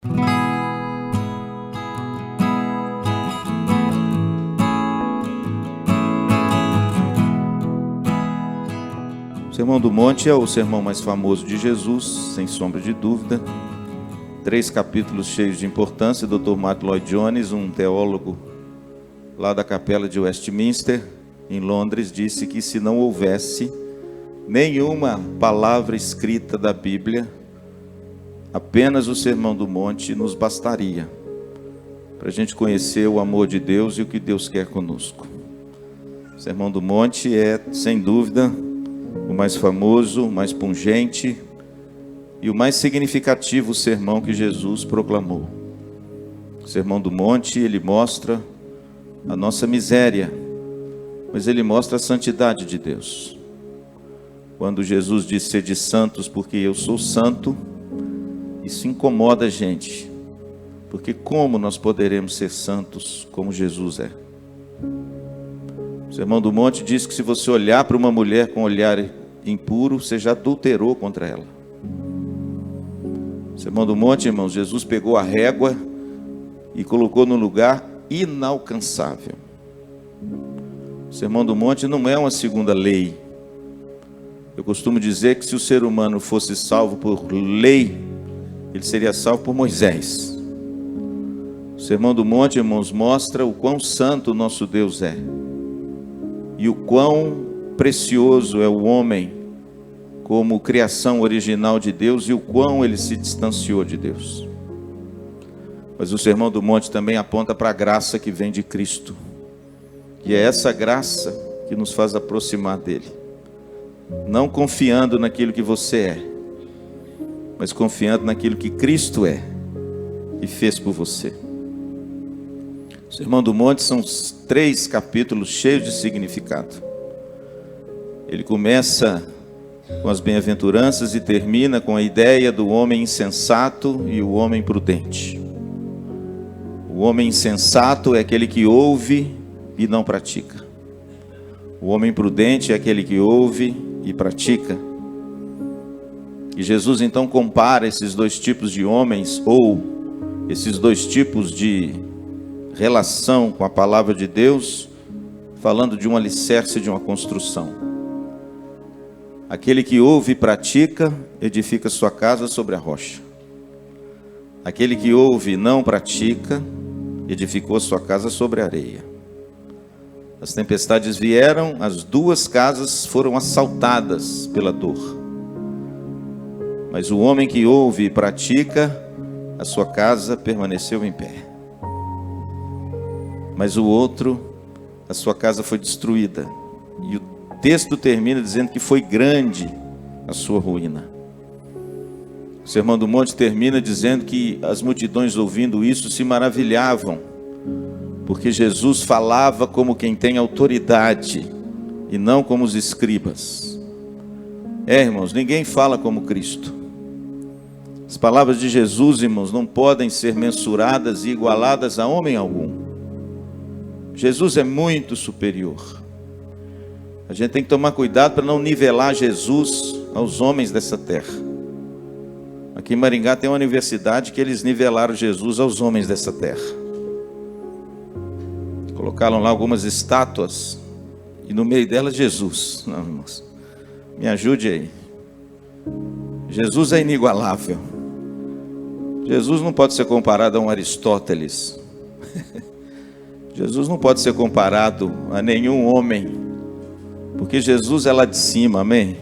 O Sermão do Monte é o sermão mais famoso de Jesus, sem sombra de dúvida. 3 capítulos cheios de importância. Dr. Martyn Lloyd-Jones, um teólogo lá da Capela de Westminster, em Londres, disse que se não houvesse nenhuma palavra escrita da Bíblia, apenas o Sermão do Monte nos bastaria para a gente conhecer o amor de Deus e o que Deus quer conosco. O Sermão do Monte é, sem dúvida, o mais famoso, o mais pungente e o mais significativo sermão que Jesus proclamou. O Sermão do Monte, ele mostra a nossa miséria, mas ele mostra a santidade de Deus. Quando Jesus disse: sede santos porque eu sou santo, isso incomoda a gente, porque como nós poderemos ser santos como Jesus é? O Sermão do Monte diz que se você olhar para uma mulher com olhar impuro, você já adulterou contra ela. O Sermão do Monte, irmãos, Jesus pegou a régua e colocou no lugar inalcançável. O Sermão do Monte não é uma segunda lei. Eu costumo dizer que se o ser humano fosse salvo por lei, ele seria salvo por Moisés. O Sermão do Monte, irmãos, mostra o quão santo o nosso Deus é e o quão precioso é o homem como criação original de Deus e o quão ele se distanciou de Deus. Mas o Sermão do Monte também aponta para a graça que vem de Cristo, e é essa graça que nos faz aproximar dele, não confiando naquilo que você é, mas confiando naquilo que Cristo é e fez por você. O Sermão do Monte são 3 capítulos cheios de significado. Ele começa com as bem-aventuranças e termina com a ideia do homem insensato e o homem prudente. O homem insensato é aquele que ouve e não pratica. O homem prudente é aquele que ouve e pratica. E Jesus então compara esses 2 tipos de homens, ou esses 2 tipos de relação com a palavra de Deus, falando de um alicerce, de uma construção. Aquele que ouve e pratica, edifica sua casa sobre a rocha. Aquele que ouve e não pratica, edificou sua casa sobre a areia. As tempestades vieram, as 2 casas foram assaltadas pela dor. Mas o homem que ouve e pratica, a sua casa permaneceu em pé. Mas o outro, a sua casa foi destruída. E o texto termina dizendo que foi grande a sua ruína. O Sermão do Monte termina dizendo que as multidões, ouvindo isso, se maravilhavam, porque Jesus falava como quem tem autoridade e não como os escribas. Irmãos, ninguém fala como Cristo. As palavras de Jesus, irmãos, não podem ser mensuradas e igualadas a homem algum. Jesus é muito superior. A gente tem que tomar cuidado para não nivelar Jesus aos homens dessa terra. Aqui em Maringá tem uma universidade que eles nivelaram Jesus aos homens dessa terra. Colocaram lá algumas estátuas e no meio delas Jesus. Não, irmãos, me ajude aí. Jesus é inigualável. Jesus não pode ser comparado a um Aristóteles. Jesus não pode ser comparado a nenhum homem, porque Jesus é lá de cima, amém?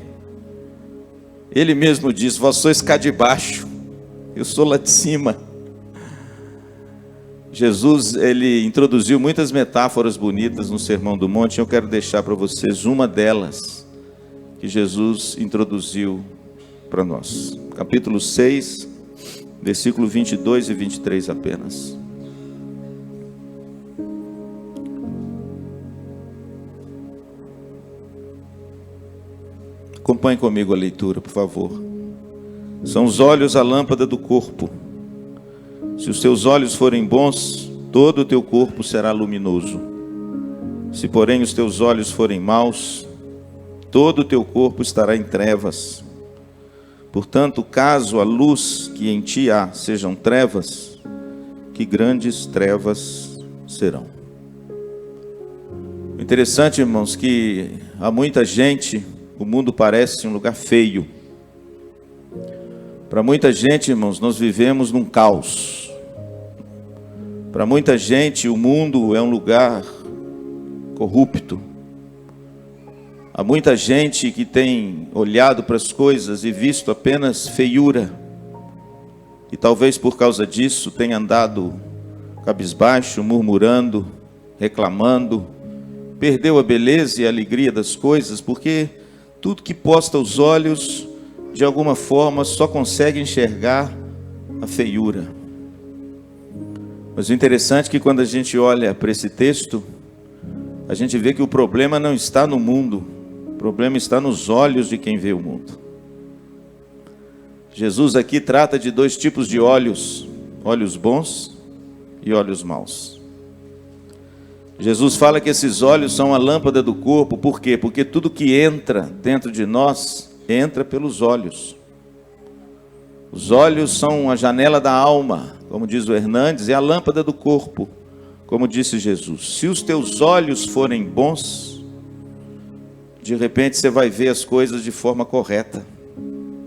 Ele mesmo diz: vós sois cá de baixo, eu sou lá de cima. Jesus, ele introduziu muitas metáforas bonitas no Sermão do Monte. Eu quero deixar para vocês uma delas que Jesus introduziu para nós. Capítulo 6, versículo 22 e 23 apenas. Acompanhe comigo a leitura, por favor. São os olhos a lâmpada do corpo. Se os teus olhos forem bons, todo o teu corpo será luminoso. Se porém os teus olhos forem maus, todo o teu corpo estará em trevas. Portanto, caso a luz que em ti há sejam trevas, que grandes trevas serão. Interessante, irmãos, que há muita gente, o mundo parece um lugar feio. Para muita gente, irmãos, nós vivemos num caos. Para muita gente, o mundo é um lugar corrupto. Há muita gente que tem olhado para as coisas e visto apenas feiura. E talvez por causa disso tenha andado cabisbaixo, murmurando, reclamando. Perdeu a beleza e a alegria das coisas, porque tudo que posta os olhos, de alguma forma, só consegue enxergar a feiura. Mas o interessante é que quando a gente olha para esse texto, a gente vê que o problema não está no mundo, o problema está nos olhos de quem vê o mundo. Jesus aqui trata de dois tipos de olhos, olhos bons e olhos maus. Jesus fala que esses olhos são a lâmpada do corpo. Por quê? Porque tudo que entra dentro de nós, entra pelos olhos. Os olhos são a janela da alma, como diz o Hernandes, é a lâmpada do corpo, como disse Jesus. Se os teus olhos forem bons, de repente você vai ver as coisas de forma correta.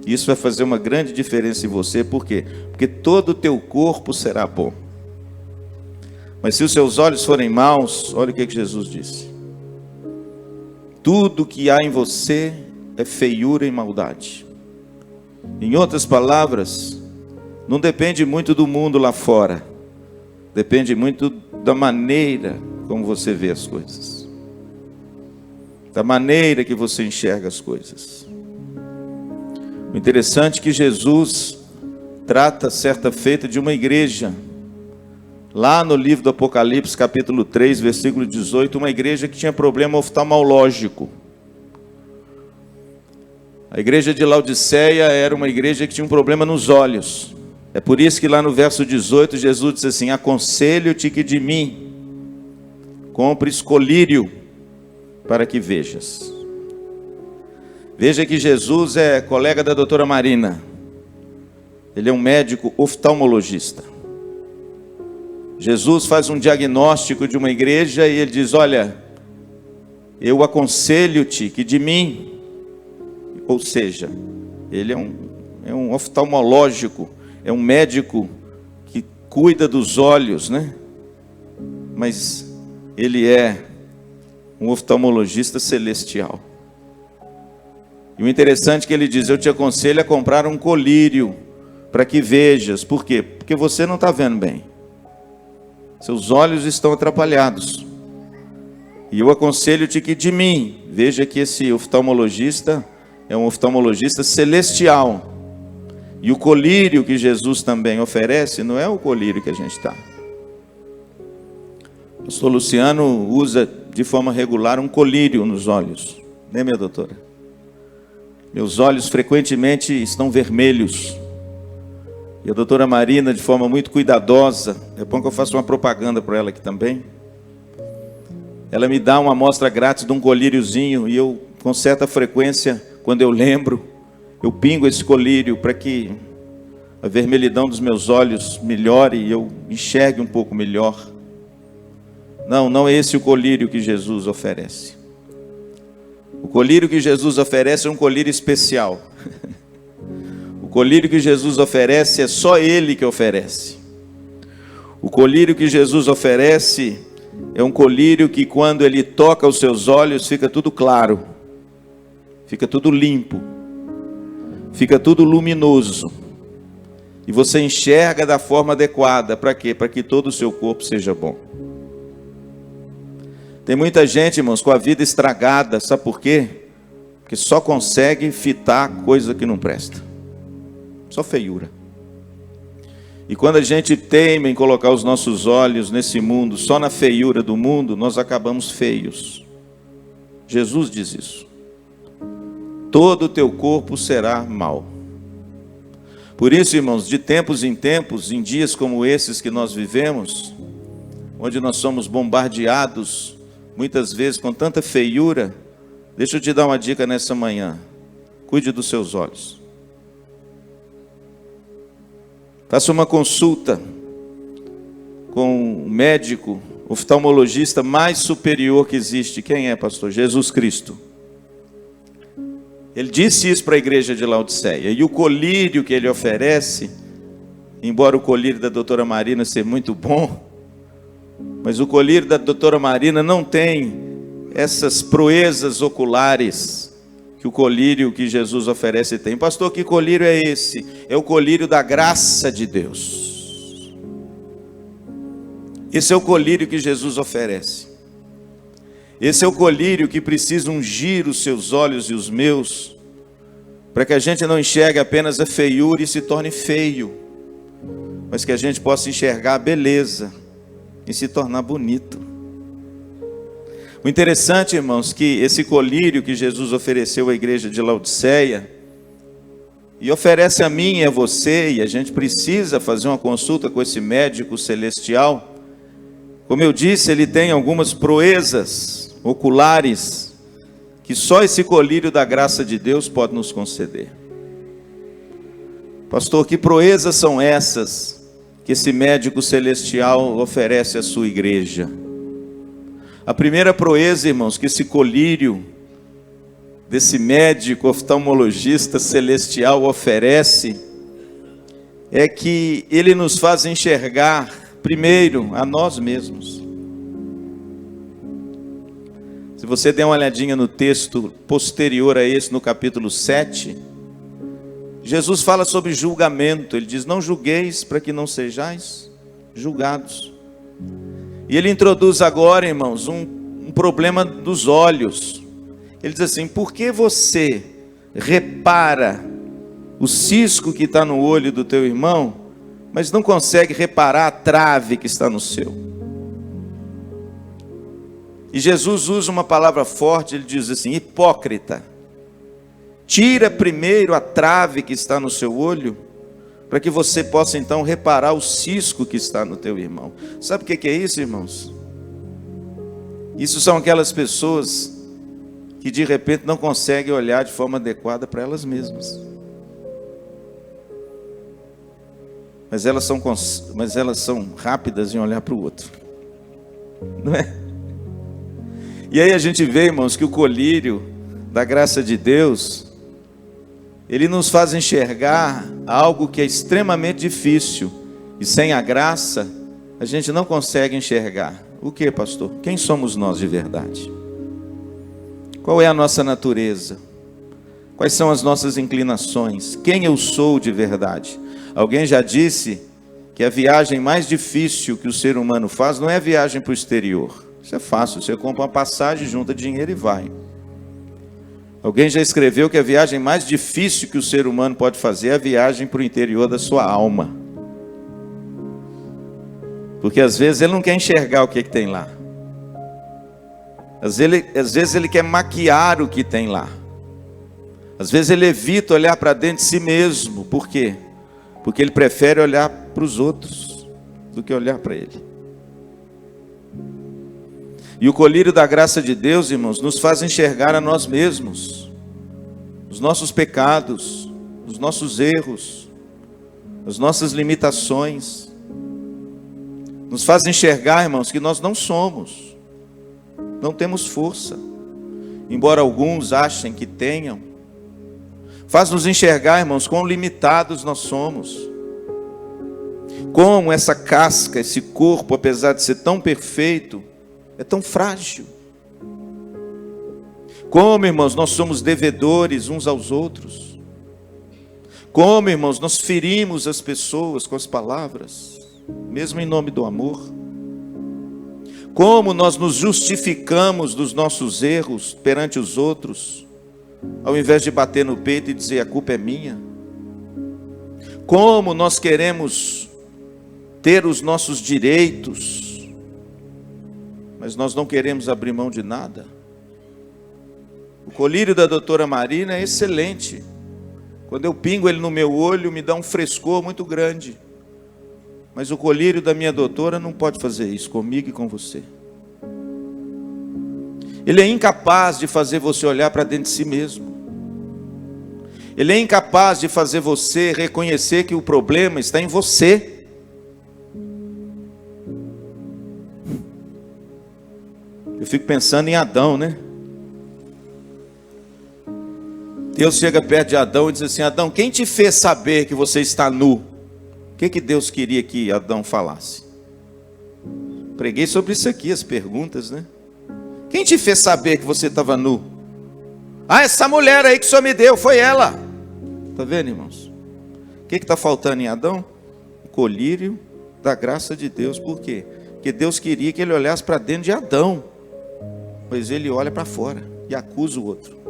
Isso vai fazer uma grande diferença em você. Por quê? Porque todo o teu corpo será bom. Mas se os seus olhos forem maus, olha o que Jesus disse: tudo que há em você é feiura e maldade. Em outras palavras, não depende muito do mundo lá fora, depende muito da maneira como você vê as coisas, da maneira que você enxerga as coisas. O interessante é que Jesus trata certa feita de uma igreja, lá no livro do Apocalipse, capítulo 3, versículo 18, uma igreja que tinha problema oftalmológico. A igreja de Laodiceia era uma igreja que tinha um problema nos olhos. É por isso que lá no verso 18, Jesus disse assim: aconselho-te que de mim compres colírio para que vejas. Veja que Jesus é colega da doutora Marina. Ele é um médico oftalmologista. Jesus faz um diagnóstico de uma igreja e ele diz: olha, eu aconselho-te que de mim, ou seja, ele é um oftalmológico, é um médico que cuida dos olhos, né? Mas ele é um oftalmologista celestial. E o interessante é que ele diz: eu te aconselho a comprar um colírio para que vejas. Por quê? Porque você não está vendo bem. Seus olhos estão atrapalhados. E eu aconselho-te que de mim, veja que esse oftalmologista é um oftalmologista celestial. E o colírio que Jesus também oferece não é o colírio que a gente está. O pastor Luciano usa de forma regular um colírio nos olhos. Né, minha doutora? Meus olhos frequentemente estão vermelhos. E a doutora Marina, de forma muito cuidadosa, é bom que eu faça uma propaganda para ela aqui também. Ela me dá uma amostra grátis de um colíriozinho e eu, com certa frequência, quando eu lembro, eu pingo esse colírio para que a vermelhidão dos meus olhos melhore e eu enxergue um pouco melhor. Não é esse o colírio que Jesus oferece. O colírio que Jesus oferece é um colírio especial. O colírio que Jesus oferece é só Ele que oferece. O colírio que Jesus oferece é um colírio que, quando Ele toca os seus olhos, fica tudo claro, fica tudo limpo, fica tudo luminoso. E você enxerga da forma adequada. Para quê? Para que todo o seu corpo seja bom. Tem muita gente, irmãos, com a vida estragada. Sabe por quê? Porque só consegue fitar coisa que não presta. Só feiura. E quando a gente teima em colocar os nossos olhos nesse mundo, só na feiura do mundo, nós acabamos feios. Jesus diz isso. Todo o teu corpo será mau. Por isso, irmãos, de tempos em tempos, em dias como esses que nós vivemos, onde nós somos bombardeados, muitas vezes com tanta feiura, deixa eu te dar uma dica nessa manhã: cuide dos seus olhos. Faça uma consulta com o médico, oftalmologista mais superior que existe. Quem é, pastor? Jesus Cristo. Ele disse isso para a igreja de Laodiceia. E o colírio que ele oferece, embora o colírio da doutora Marina seja muito bom, mas o colírio da doutora Marina não tem essas proezas oculares que o colírio que Jesus oferece tem. Pastor, que colírio é esse? É o colírio da graça de Deus. Esse é o colírio que Jesus oferece. Esse é o colírio que precisa ungir os seus olhos e os meus, para que a gente não enxergue apenas a feiura e se torne feio, mas que a gente possa enxergar a beleza e se tornar bonito. O interessante, irmãos, que esse colírio que Jesus ofereceu à igreja de Laodiceia, e oferece a mim e a você, e a gente precisa fazer uma consulta com esse médico celestial. Como eu disse, ele tem algumas proezas oculares que só esse colírio da graça de Deus pode nos conceder. Pastor, que proezas são essas que esse médico celestial oferece à sua igreja? A primeira proeza, irmãos, que esse colírio desse médico oftalmologista celestial oferece, é que ele nos faz enxergar primeiro a nós mesmos. Se você der uma olhadinha no texto posterior a esse, no capítulo 7, Jesus fala sobre julgamento. Ele diz: não julgueis para que não sejais julgados. E ele introduz agora, irmãos, um problema dos olhos. Ele diz assim: por que você repara o cisco que está no olho do teu irmão, mas não consegue reparar a trave que está no seu? E Jesus usa uma palavra forte. Ele diz assim: hipócrita, tira primeiro a trave que está no seu olho, para que você possa então reparar o cisco que está no teu irmão. Sabe o que é isso, irmãos? Isso são aquelas pessoas que de repente não conseguem olhar de forma adequada para elas mesmas. Mas elas são rápidas em olhar para o outro, não é? E aí a gente vê, irmãos, que o colírio da graça de Deus, ele nos faz enxergar algo que é extremamente difícil, e sem a graça a gente não consegue enxergar. O que, pastor? Quem somos nós de verdade? Qual é a nossa natureza? Quais são as nossas inclinações? Quem eu sou de verdade? Alguém já disse que a viagem mais difícil que o ser humano faz não é a viagem para o exterior. Isso é fácil, você compra uma passagem, junta dinheiro e vai. Alguém já escreveu que a viagem mais difícil que o ser humano pode fazer é a viagem para o interior da sua alma. Porque às vezes ele não quer enxergar o que tem lá. Às vezes ele quer maquiar o que tem lá. Às vezes ele evita olhar para dentro de si mesmo. Por quê? Porque ele prefere olhar para os outros do que olhar para ele. E o colírio da graça de Deus, irmãos, nos faz enxergar a nós mesmos, os nossos pecados, os nossos erros, as nossas limitações. Nos faz enxergar, irmãos, que nós não somos, não temos força, embora alguns achem que tenham. Faz nos enxergar, irmãos, quão limitados nós somos, como essa casca, esse corpo, apesar de ser tão perfeito, é tão frágil. Como, irmãos, nós somos devedores uns aos outros. Como, irmãos, nós ferimos as pessoas com as palavras, mesmo em nome do amor. Como nós nos justificamos dos nossos erros perante os outros, ao invés de bater no peito e dizer: a culpa é minha. Como nós queremos ter os nossos direitos, mas nós não queremos abrir mão de nada. O colírio da doutora Marina é excelente. Quando eu pingo ele no meu olho, me dá um frescor muito grande. Mas o colírio da minha doutora não pode fazer isso comigo e com você. Ele é incapaz de fazer você olhar para dentro de si mesmo. Ele é incapaz de fazer você reconhecer que o problema está em você. Eu fico pensando em Adão, né? Deus chega perto de Adão e diz assim: Adão, quem te fez saber que você está nu? O que Deus queria que Adão falasse? Preguei sobre isso aqui, as perguntas, né? Quem te fez saber que você estava nu? Ah, essa mulher aí que o Senhor me deu, foi ela. Está vendo, irmãos? O que está faltando em Adão? O colírio da graça de Deus. Por quê? Porque Deus queria que ele olhasse para dentro de Adão, mas ele olha para fora e acusa o outro.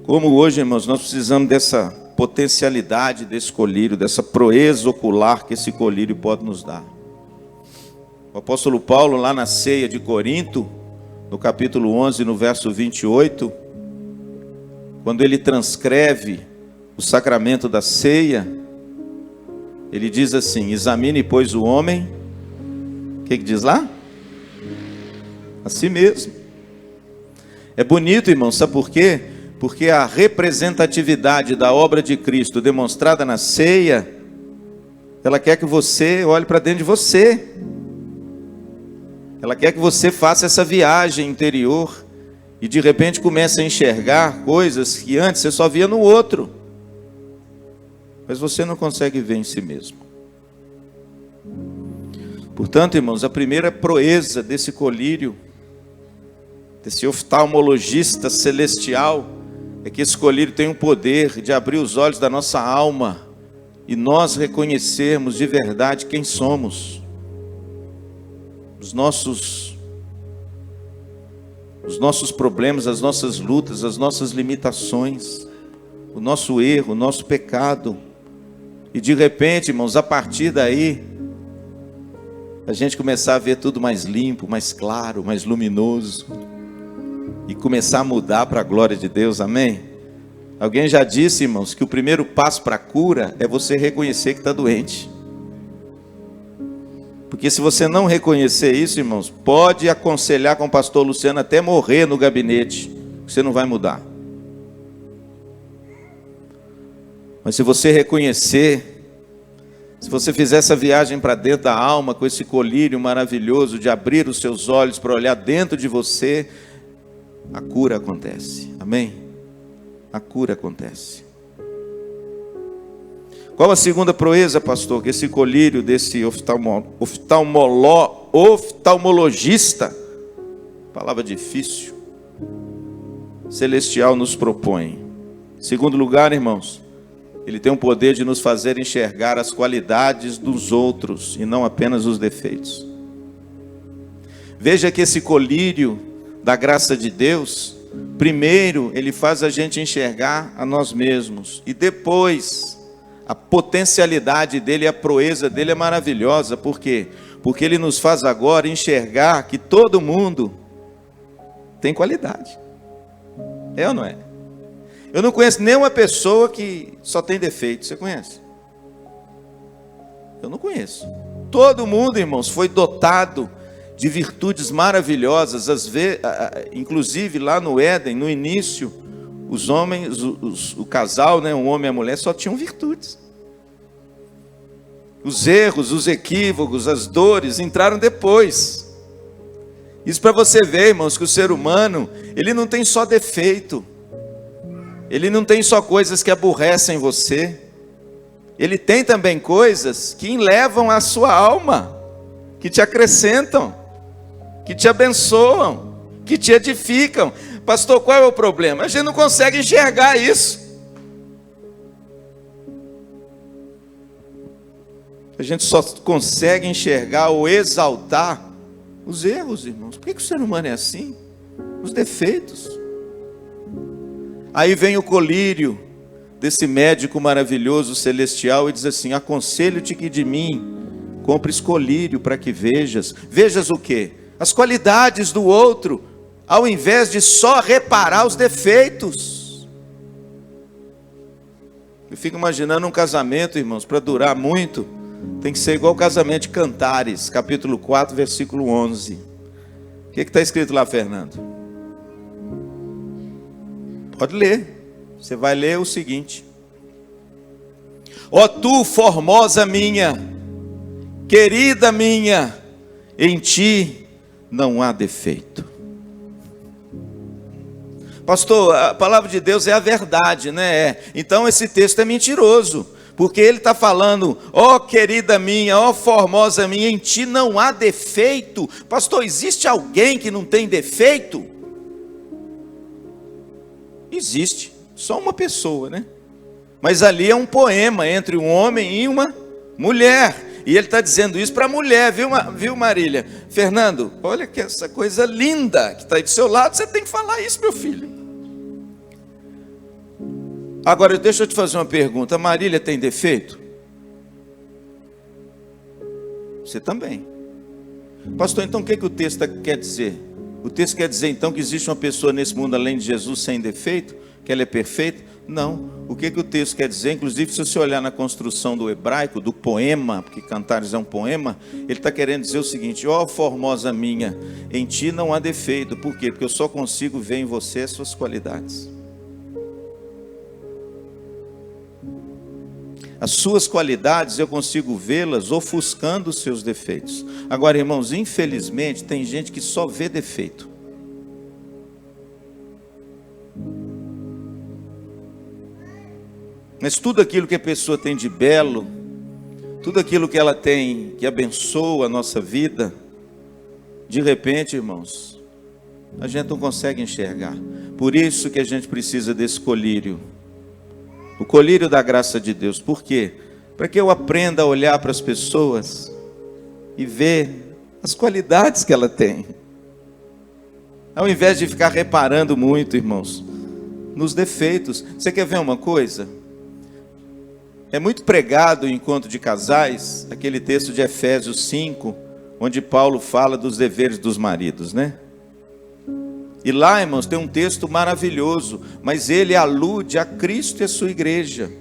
Como hoje, irmãos, nós precisamos dessa potencialidade desse colírio, dessa proeza ocular que esse colírio pode nos dar. O apóstolo Paulo, lá na ceia de Corinto, no capítulo 11, no verso 28, quando ele transcreve o sacramento da ceia, ele diz assim: examine, pois, o homem, o que diz lá? A si mesmo. É bonito, irmão, sabe por quê? Porque a representatividade da obra de Cristo demonstrada na ceia, ela quer que você olhe para dentro de você. Ela quer que você faça essa viagem interior e de repente comece a enxergar coisas que antes você só via no outro, mas você não consegue ver em si mesmo. Portanto, irmãos, a primeira proeza desse colírio, desse oftalmologista celestial, é que esse colírio tem o poder de abrir os olhos da nossa alma e nós reconhecermos de verdade quem somos. Os nossos problemas, as nossas lutas, as nossas limitações, o nosso erro, o nosso pecado. E de repente, irmãos, a partir daí, a gente começar a ver tudo mais limpo, mais claro, mais luminoso. E começar a mudar para a glória de Deus, amém? Alguém já disse, irmãos, que o primeiro passo para a cura é você reconhecer que está doente. Porque se você não reconhecer isso, irmãos, pode aconselhar com o pastor Luciano até morrer no gabinete, você não vai mudar. Mas se você reconhecer, se você fizer essa viagem para dentro da alma, com esse colírio maravilhoso de abrir os seus olhos para olhar dentro de você, a cura acontece, amém? A cura acontece. Qual a segunda proeza, pastor? Que esse colírio desse oftalmologista, palavra difícil, celestial nos propõe. Em segundo lugar, irmãos, ele tem o poder de nos fazer enxergar as qualidades dos outros e não apenas os defeitos. Veja que esse colírio da graça de Deus, primeiro ele faz a gente enxergar a nós mesmos e depois a potencialidade dele, a proeza dele é maravilhosa. Por quê? Porque ele nos faz agora enxergar que todo mundo tem qualidade. É ou não é? Eu não conheço nenhuma pessoa que só tem defeito. Você conhece? Eu não conheço. Todo mundo, irmãos, foi dotado de virtudes maravilhosas. Inclusive lá no Éden, no início, os homens, o casal, né, um homem e a mulher, só tinham virtudes. Os erros, os equívocos, as dores entraram depois. Isso para você ver, irmãos, que o ser humano, ele não tem só defeito. Ele não tem só coisas que aborrecem você. Ele tem também coisas que elevam a sua alma, que te acrescentam, que te abençoam, que te edificam. Pastor, qual é o problema? A gente não consegue enxergar isso. A gente só consegue enxergar ou exaltar os erros, irmãos. Por que o ser humano é assim? Os defeitos. Aí vem o colírio desse médico maravilhoso celestial e diz assim: aconselho-te que de mim compres colírio para que vejas. Vejas o quê? As qualidades do outro, ao invés de só reparar os defeitos. Eu fico imaginando um casamento, irmãos, para durar muito, tem que ser igual o casamento de Cantares, capítulo 4, versículo 11. O que está escrito lá, Fernando? Pode ler. Você vai ler o seguinte: ó tu, formosa minha, querida minha, em ti não há defeito. Pastor, a palavra de Deus é a verdade, né? Então esse texto é mentiroso, porque ele está falando, ó querida minha, ó formosa minha, em ti não há defeito. Pastor, existe alguém que não tem defeito? Existe, só uma pessoa, né? Mas ali é um poema entre um homem e uma mulher. E ele está dizendo isso para a mulher, viu Marília? Fernando, olha que essa coisa linda que está aí do seu lado, você tem que falar isso, meu filho. Agora, deixa eu te fazer uma pergunta. Marília tem defeito? Você também. Pastor, então o que o texto quer dizer? O texto quer dizer então que existe uma pessoa nesse mundo além de Jesus sem defeito? Que ela é perfeita? Não. O que o texto quer dizer? Inclusive, se você olhar na construção do hebraico, do poema, porque Cantares é um poema, ele está querendo dizer o seguinte: ó formosa minha, em ti não há defeito. Por quê? Porque eu só consigo ver em você as suas qualidades. As suas qualidades eu consigo vê-las ofuscando os seus defeitos. Agora, irmãos, infelizmente tem gente que só vê defeito. Mas tudo aquilo que a pessoa tem de belo, tudo aquilo que ela tem que abençoa a nossa vida, de repente, irmãos, a gente não consegue enxergar. Por isso que a gente precisa desse colírio. O colírio da graça de Deus. Por quê? Para que eu aprenda a olhar para as pessoas e ver as qualidades que ela tem. Ao invés de ficar reparando muito, irmãos, nos defeitos. Você quer ver uma coisa? É muito pregado em encontro de casais, aquele texto de Efésios 5, onde Paulo fala dos deveres dos maridos, né? E lá, irmãos, tem um texto maravilhoso, mas ele alude a Cristo e a sua igreja.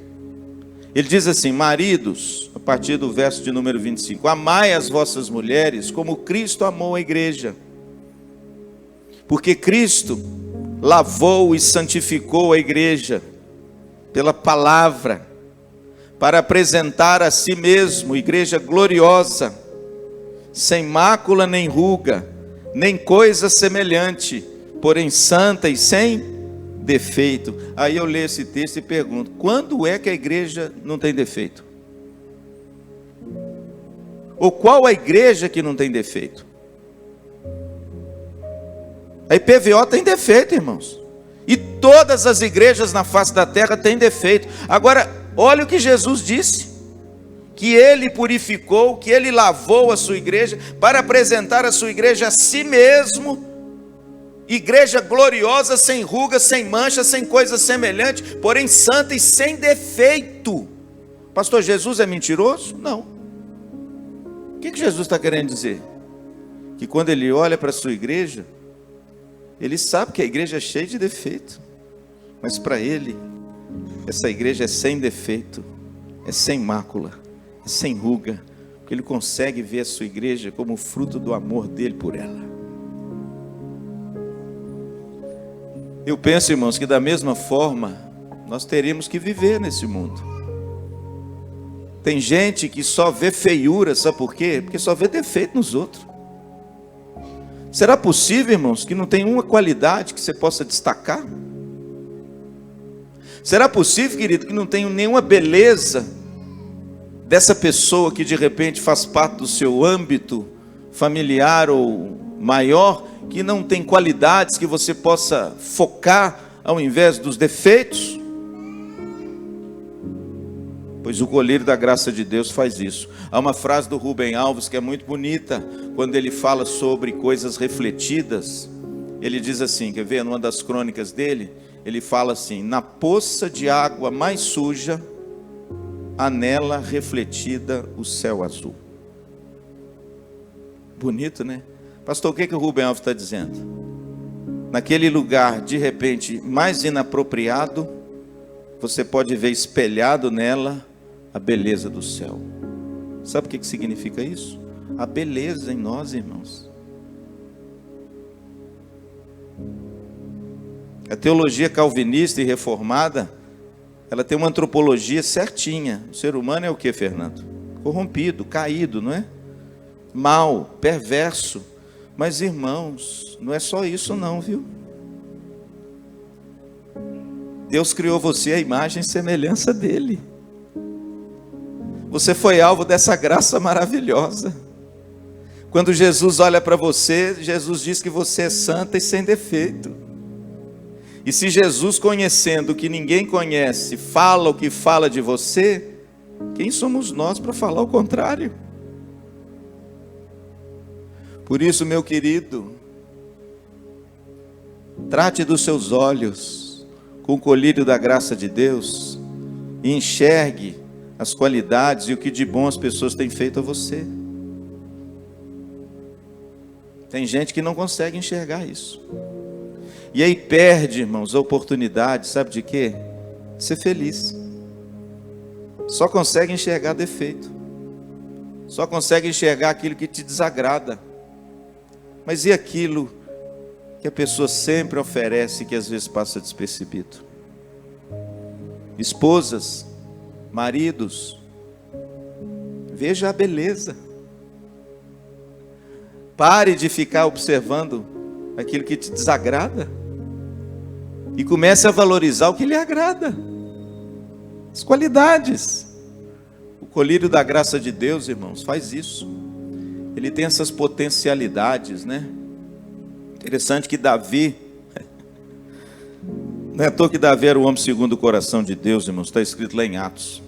Ele diz assim: maridos, a partir do verso de número 25, amai as vossas mulheres como Cristo amou a igreja. Porque Cristo lavou e santificou a igreja pela palavra, para apresentar a si mesmo igreja gloriosa, sem mácula nem ruga, nem coisa semelhante, porém santa e sem defeito. Aí eu leio esse texto e pergunto: quando é que a igreja não tem defeito? Ou qual a igreja que não tem defeito? A IPVO tem defeito, irmãos. E todas as igrejas na face da terra têm defeito. Agora, olha o que Jesus disse: que ele purificou, que ele lavou a sua igreja, para apresentar a sua igreja a si mesmo, igreja gloriosa, sem ruga, sem mancha, sem coisa semelhante, porém santa e sem defeito. Pastor, Jesus é mentiroso? Não. O que Jesus está querendo dizer? Que quando ele olha para a sua igreja, ele sabe que a igreja é cheia de defeito, mas para ele, essa igreja é sem defeito, é sem mácula, é sem ruga, porque ele consegue ver a sua igreja como fruto do amor dele por ela. Eu penso, irmãos, que da mesma forma, nós teríamos que viver nesse mundo. Tem gente que só vê feiura, sabe por quê? Porque só vê defeito nos outros. Será possível, irmãos, que não tem uma qualidade que você possa destacar? Será possível, querido, que não tenha nenhuma beleza dessa pessoa que de repente faz parte do seu âmbito familiar ou maior, que não tem qualidades que você possa focar ao invés dos defeitos? Pois o colírio da graça de Deus faz isso. Há uma frase do Rubem Alves que é muito bonita, quando ele fala sobre coisas refletidas. Ele diz assim, quer ver, numa das crônicas dele, ele fala assim: na poça de água mais suja, há nela refletida o céu azul. Bonito, né? Pastor, o que o Rubem Alves está dizendo? Naquele lugar, de repente, mais inapropriado, você pode ver espelhado nela a beleza do céu. Sabe o que significa isso? A beleza em nós, irmãos. A teologia calvinista e reformada, ela tem uma antropologia certinha. O ser humano é o que, Fernando? Corrompido, caído, não é? Mal, perverso. Mas, irmãos, não é só isso não, viu? Deus criou você à imagem e semelhança dele. Você foi alvo dessa graça maravilhosa. Quando Jesus olha para você, Jesus diz que você é santa e sem defeito. E se Jesus, conhecendo o que ninguém conhece, fala o que fala de você, quem somos nós para falar o contrário? Por isso, meu querido, trate dos seus olhos com o colírio da graça de Deus e enxergue as qualidades e o que de bom as pessoas têm feito a você. Tem gente que não consegue enxergar isso. E aí perde, irmãos, a oportunidade, sabe de quê? De ser feliz. Só consegue enxergar defeito. Só consegue enxergar aquilo que te desagrada. Mas e aquilo que a pessoa sempre oferece e que às vezes passa despercebido? Esposas, maridos, veja a beleza. Pare de ficar observando aquilo que te desagrada e comece a valorizar o que lhe agrada, as qualidades. O colírio da graça de Deus, irmãos, faz isso. Ele tem essas potencialidades, né? Interessante que Davi, não é à toa que Davi era o homem segundo o coração de Deus, irmãos, está escrito lá em Atos.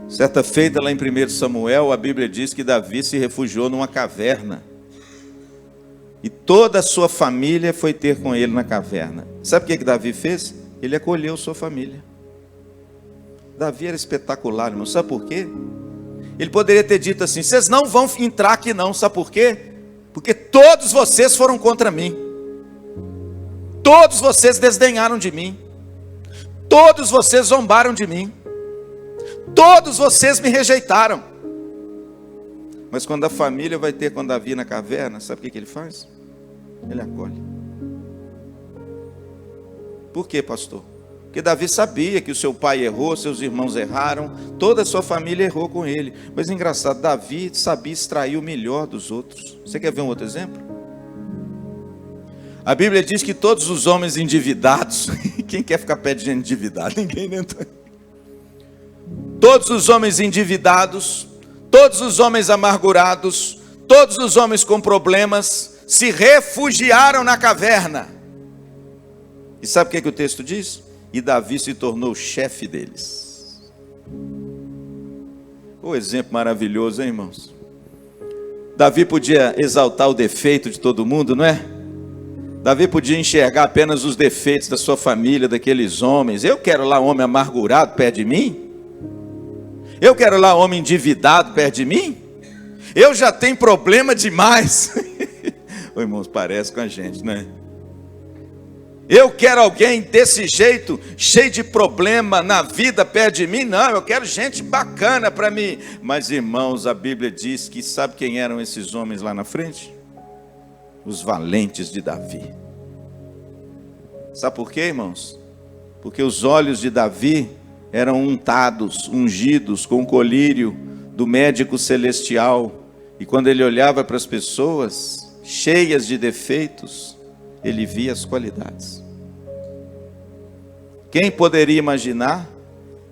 Certa feita lá em 1 Samuel, a Bíblia diz que Davi se refugiou numa caverna. E toda a sua família foi ter com ele na caverna. Sabe o que Davi fez? Ele acolheu sua família. Davi era espetacular, irmão. Sabe por quê? Ele poderia ter dito assim: vocês não vão entrar aqui não. Sabe por quê? Porque todos vocês foram contra mim. Todos vocês desdenharam de mim. Todos vocês zombaram de mim. Todos vocês me rejeitaram. Mas quando a família vai ter com Davi na caverna, sabe o que ele faz? Ele acolhe. Por quê, pastor? Porque Davi sabia que o seu pai errou, seus irmãos erraram, toda a sua família errou com ele. Mas engraçado, Davi sabia extrair o melhor dos outros. Você quer ver um outro exemplo? A Bíblia diz que todos os homens endividados, quem quer ficar perto de gente endividada? Ninguém, né? Todos os homens endividados, todos os homens amargurados, todos os homens com problemas, se refugiaram na caverna. E sabe o que o texto diz? E Davi se tornou o chefe deles. O exemplo maravilhoso, hein, irmãos? Davi podia exaltar o defeito de todo mundo, não é? Davi podia enxergar apenas os defeitos da sua família, daqueles homens. Eu quero lá homem amargurado perto de mim? Eu quero lá homem endividado perto de mim? Eu já tenho problema demais. Ô, irmãos, parece com a gente, né? Eu quero alguém desse jeito, cheio de problema na vida perto de mim? Não, eu quero gente bacana para mim. Mas, irmãos, a Bíblia diz que sabe quem eram esses homens lá na frente? Os valentes de Davi. Sabe por quê, irmãos? Porque os olhos de Davi eram untados, ungidos com o colírio do médico celestial. E quando ele olhava para as pessoas cheias de defeitos, ele via as qualidades. Quem poderia imaginar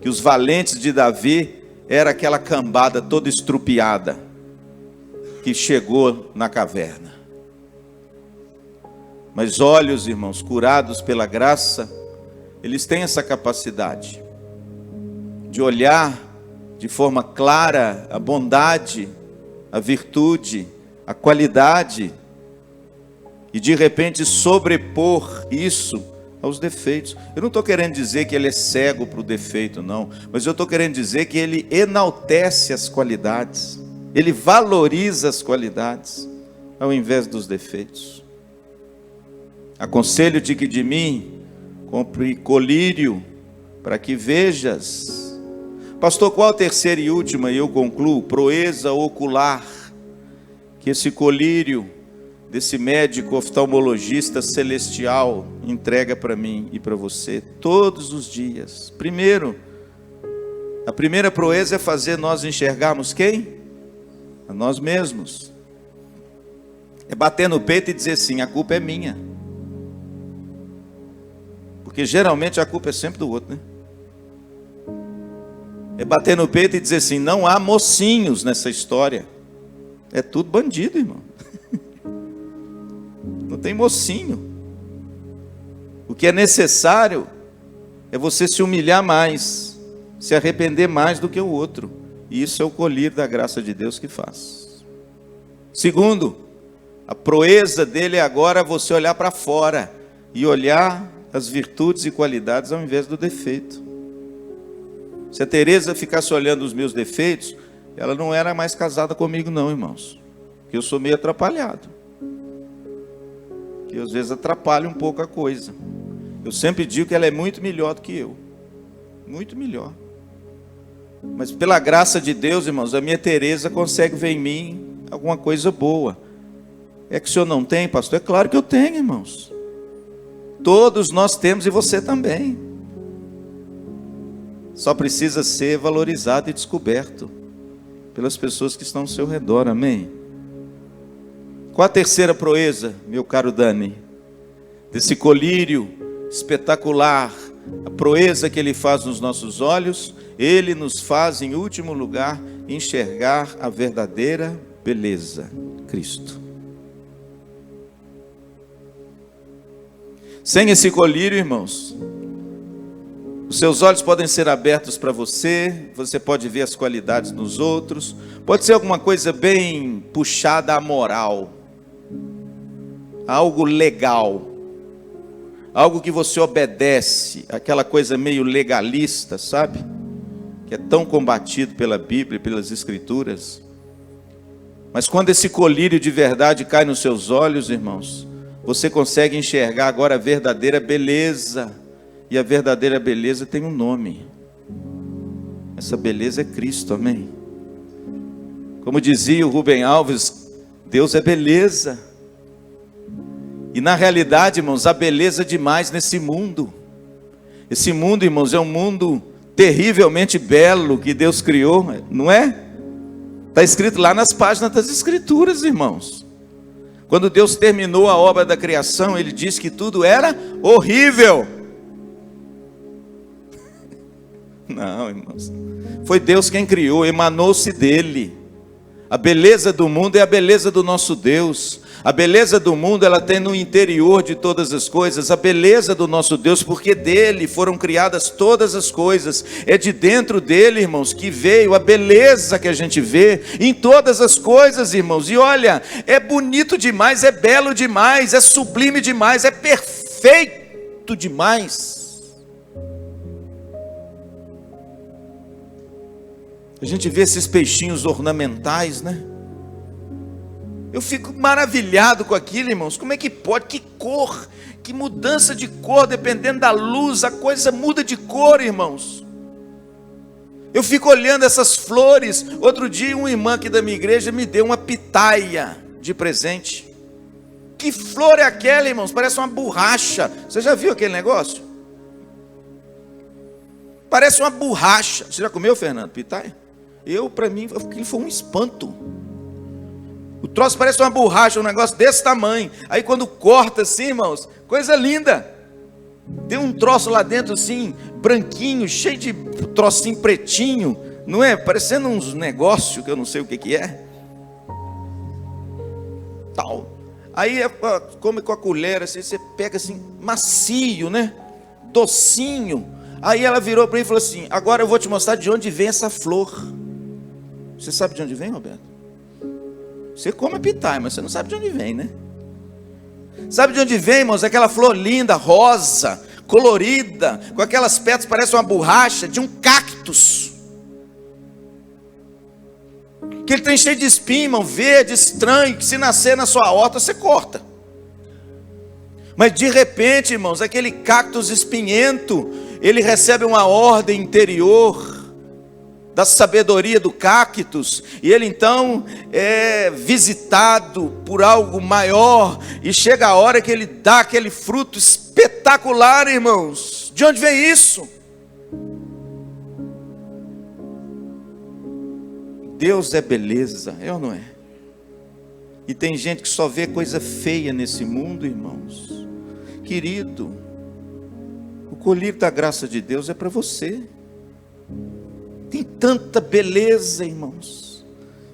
que os valentes de Davi era aquela cambada toda estrupiada que chegou na caverna? Mas olhos, irmãos, curados pela graça, eles têm essa capacidade de olhar de forma clara a bondade, a virtude, a qualidade, e de repente sobrepor isso aos defeitos. Eu não estou querendo dizer que ele é cego para o defeito, não, mas eu estou querendo dizer que ele enaltece as qualidades, ele valoriza as qualidades, ao invés dos defeitos. Aconselho-te que de mim compre colírio, para que vejas. Pastor, qual a terceira e última? E eu concluo: proeza ocular. Que esse colírio desse médico oftalmologista celestial entrega para mim e para você todos os dias. Primeiro, a primeira proeza é fazer nós enxergarmos quem? A nós mesmos. É bater no peito e dizer assim: a culpa é minha. Porque geralmente a culpa é sempre do outro, né? É bater no peito e dizer assim: não há mocinhos nessa história. É tudo bandido, irmão. Não tem mocinho. O que é necessário é você se humilhar mais, se arrepender mais do que o outro. E isso é o colírio da graça de Deus que faz. Segundo, a proeza dele é agora você olhar para fora e olhar as virtudes e qualidades ao invés do defeito. Se a Tereza ficasse olhando os meus defeitos, ela não era mais casada comigo não, irmãos. Porque eu sou meio atrapalhado. Que às vezes atrapalha um pouco a coisa. Eu sempre digo que ela é muito melhor do que eu. Muito melhor. Mas pela graça de Deus, irmãos, a minha Tereza consegue ver em mim alguma coisa boa. É que o senhor não tem, pastor? É claro que eu tenho, irmãos. Todos nós temos e você também. Só precisa ser valorizado e descoberto pelas pessoas que estão ao seu redor, amém? Qual a terceira proeza, meu caro Dani? Desse colírio espetacular, a proeza que ele faz nos nossos olhos, ele nos faz, em último lugar, enxergar a verdadeira beleza, Cristo. Sem esse colírio, irmãos, os seus olhos podem ser abertos para você, você pode ver as qualidades nos outros, pode ser alguma coisa bem puxada à moral, algo legal, algo que você obedece, aquela coisa meio legalista, sabe? Que é tão combatido pela Bíblia e pelas Escrituras. Mas quando esse colírio de verdade cai nos seus olhos, irmãos, você consegue enxergar agora a verdadeira beleza. E a verdadeira beleza tem um nome. Essa beleza é Cristo, amém? Como dizia o Rubem Alves, Deus é beleza. E na realidade, irmãos, há beleza demais nesse mundo. Esse mundo, irmãos, é um mundo terrivelmente belo que Deus criou, não é? Está escrito lá nas páginas das Escrituras, irmãos. Quando Deus terminou a obra da criação, Ele disse que tudo era horrível. Não, irmãos, foi Deus quem criou, emanou-se dele. A beleza do mundo é a beleza do nosso Deus. A beleza do mundo, ela tem no interior de todas as coisas, a beleza do nosso Deus, porque dele foram criadas todas as coisas. É de dentro dele, irmãos, que veio a beleza que a gente vê em todas as coisas, irmãos. E olha, é bonito demais, é belo demais, é sublime demais, é perfeito demais. A gente vê esses peixinhos ornamentais, né? Eu fico maravilhado com aquilo, irmãos. Como é que pode? Que cor, que mudança de cor, dependendo da luz, a coisa muda de cor, irmãos. Eu fico olhando essas flores. Outro dia, uma irmã aqui da minha igreja me deu uma pitaia de presente. Que flor é aquela, irmãos? Parece uma borracha. Você já viu aquele negócio? Parece uma borracha. Você já comeu, Fernando, pitaia? Para mim, aquilo foi um espanto. O troço parece uma borracha, um negócio desse tamanho. Aí quando corta assim, irmãos, coisa linda. Tem um troço lá dentro assim, branquinho, cheio de trocinho pretinho, não é? Parecendo uns negócios que eu não sei o que é. Tal. Aí come com a colher, assim, você pega assim, macio, né? Docinho. Aí ela virou para mim e falou assim: agora eu vou te mostrar de onde vem essa flor. Você sabe de onde vem, Roberto? Você come a pitaia, mas você não sabe de onde vem, né? Sabe de onde vem, irmãos? Aquela flor linda, rosa, colorida, com aquelas pétalas, parece uma borracha, de um cactus. Que ele tem cheio de espinho, irmão, verde, estranho, que se nascer na sua horta, você corta. Mas de repente, irmãos, aquele cactus espinhento, ele recebe uma ordem interior. da sabedoria do cactus, e ele então é visitado por algo maior, e chega a hora que ele dá aquele fruto espetacular, irmãos. De onde vem isso? Deus é beleza, é ou não é? E tem gente que só vê coisa feia nesse mundo, irmãos. Querido, o colírio da graça de Deus é para você. Tem tanta beleza, irmãos,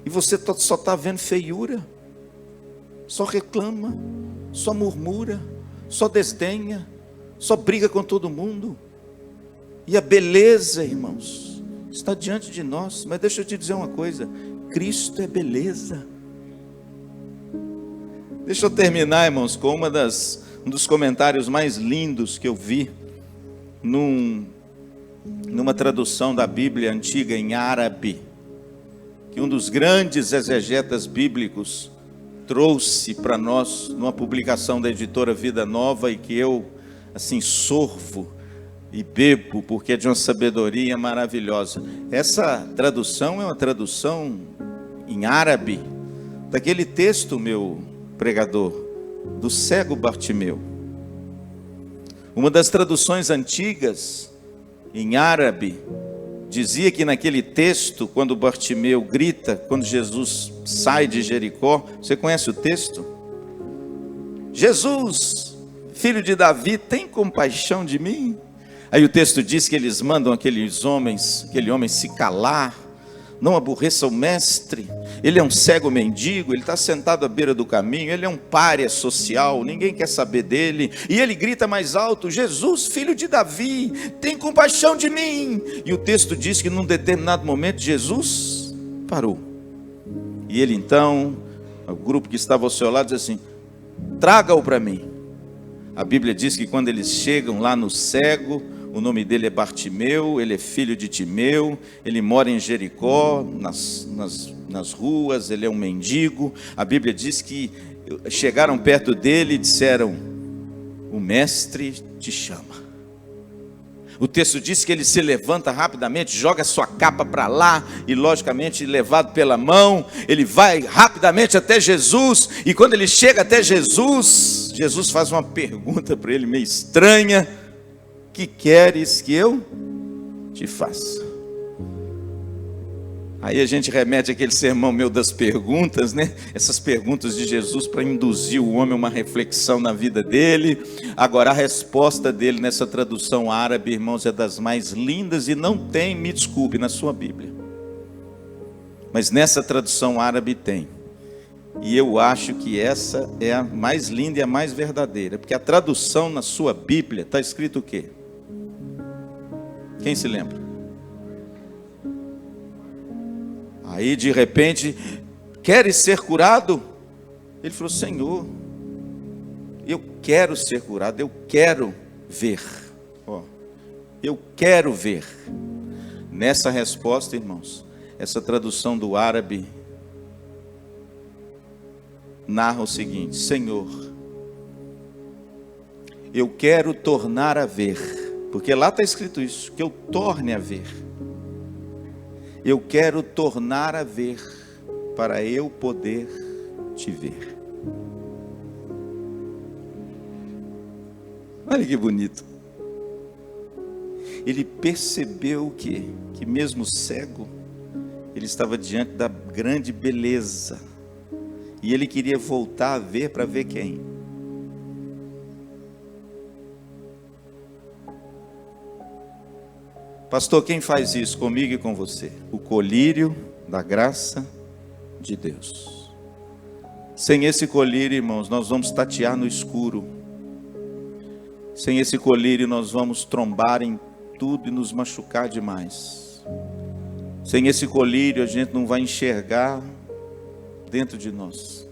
e você só está vendo feiura, só reclama, só murmura, só desdenha, só briga com todo mundo. E a beleza, irmãos, está diante de nós. Mas deixa eu te dizer uma coisa: Cristo é beleza. Deixa eu terminar, irmãos, com um dos comentários mais lindos que eu vi numa tradução da Bíblia antiga em árabe, que um dos grandes exegetas bíblicos trouxe para nós numa publicação da editora Vida Nova, e que eu assim sorvo e bebo, porque é de uma sabedoria maravilhosa. Essa tradução é uma tradução em árabe daquele texto, meu pregador, do cego Bartimeu. Uma das traduções antigas em árabe dizia que naquele texto, quando Bartimeu grita, quando Jesus sai de Jericó, você conhece o texto? Jesus, filho de Davi, tem compaixão de mim? Aí o texto diz que eles mandam aquele homem se calar, não aborreça o mestre. Ele é um cego mendigo, ele está sentado à beira do caminho, ele é um pária social, ninguém quer saber dele. E ele grita mais alto: Jesus, filho de Davi, tem compaixão de mim. E o texto diz que num determinado momento Jesus parou. E ele então, o grupo que estava ao seu lado diz assim: traga-o para mim. A Bíblia diz que quando eles chegam lá no cego, o nome dele é Bartimeu, ele é filho de Timeu, ele mora em Jericó, nas ruas, ele é um mendigo. A Bíblia diz que chegaram perto dele e disseram: o mestre te chama. O texto diz que ele se levanta rapidamente, joga sua capa para lá, e logicamente levado pela mão, ele vai rapidamente até Jesus. E quando ele chega até Jesus, Jesus faz uma pergunta para ele meio estranha: que queres que eu te faça? Aí a gente remete àquele sermão meu das perguntas, né? Essas perguntas de Jesus para induzir o homem a uma reflexão na vida dele. Agora a resposta dele nessa tradução árabe, irmãos, é das mais lindas, e não tem, me desculpe, na sua Bíblia. Mas nessa tradução árabe tem. E eu acho que essa é a mais linda e a mais verdadeira, porque a tradução na sua Bíblia está escrito o quê? Quem se lembra? Aí de repente: queres ser curado? Ele falou: Senhor, eu quero ser curado, eu quero ver. Eu quero ver. Nessa resposta, irmãos, essa tradução do árabe narra o seguinte: Senhor, eu quero tornar a ver. Porque lá está escrito isso, que eu torne a ver. Eu quero tornar a ver, para eu poder te ver. Olha que bonito. Ele percebeu que mesmo cego, ele estava diante da grande beleza. E ele queria voltar a ver, para ver quem? Pastor, quem faz isso comigo e com você? O colírio da graça de Deus. Sem esse colírio, irmãos, nós vamos tatear no escuro. Sem esse colírio, nós vamos trombar em tudo e nos machucar demais. Sem esse colírio, a gente não vai enxergar dentro de nós.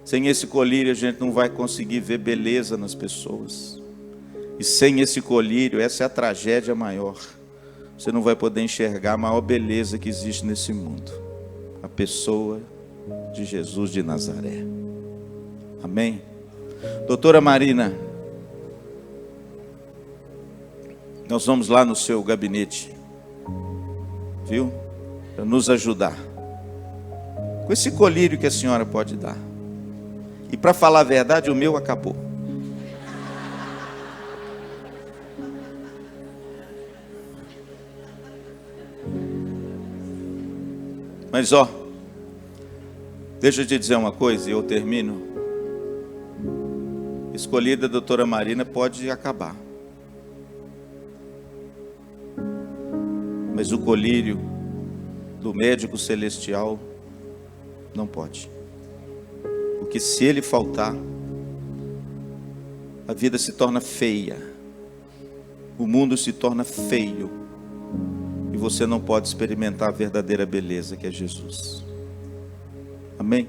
Sem esse colírio, a gente não vai conseguir ver beleza nas pessoas. E sem esse colírio, essa é a tragédia maior. Você não vai poder enxergar a maior beleza que existe nesse mundo: a pessoa de Jesus de Nazaré. Amém? Doutora Marina, nós vamos lá no seu gabinete. viu? Para nos ajudar. Com esse colírio que a senhora pode dar. E para falar a verdade, o meu acabou. Mas ó, deixa eu te dizer uma coisa e eu termino. Escolhida a doutora Marina pode acabar. Mas o colírio do médico celestial não pode. Porque se ele faltar, a vida se torna feia. O mundo se torna feio. E você não pode experimentar a verdadeira beleza que é Jesus. Amém?